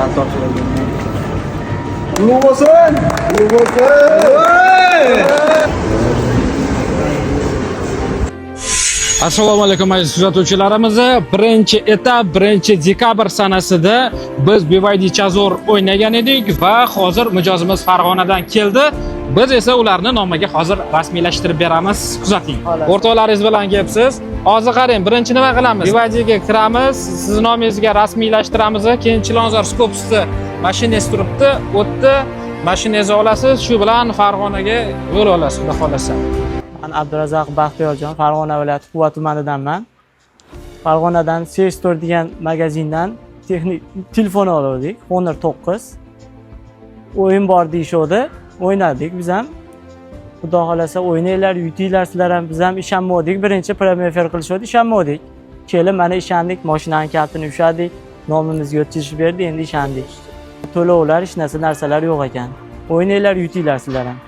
finalni topshirgan. Qutlug' bo'lsin! Qutlug' bo'lsin! Assalomu alaykum aziz kuzatuvchilarimiz. Birinchi etap 1-dekabr sanasida biz BYD Chazor o'ynagan edik va hozir mijozimiz Farg'onadan keldi. Biz esa ularni nomiga hozir rasmiylashtirib beramiz. Kuzating. O'rtoqlaringiz bilan kelibsiz. Hozir qarang, birinchi nima qilamiz? BYD ga kiramiz, siz nomingizga rasmiylashtiramiz, keyin Chilonzor Skopsda mashinangiz turibdi, o'tdi, mashinangizni olasiz, shu bilan Farg'onaga yo'l olasiz, xudo xolasa. Men Abdurazzoq Baxtiyorjon, Farg'ona viloyati Quva tumanidanman. Farg'onadan C-Store degan magazindan texnik telefon oldik, Honor 9. O'yin bor deyishdi, o'ynadik biz ham. Xudo xolasa o'ynanglar, yutinglar sizlar ham, biz ham ishonmadik. Birinchi premyer fer qilishdi, ishonmadik. Kelib mana ishondik, mashinaning kaltini ushladik, nomimizga o'tkazib berdi, endi ishondik. To'lovlar, hech narsalar yo'q ekan. O'ynanglar, yutinglar sizlar ham.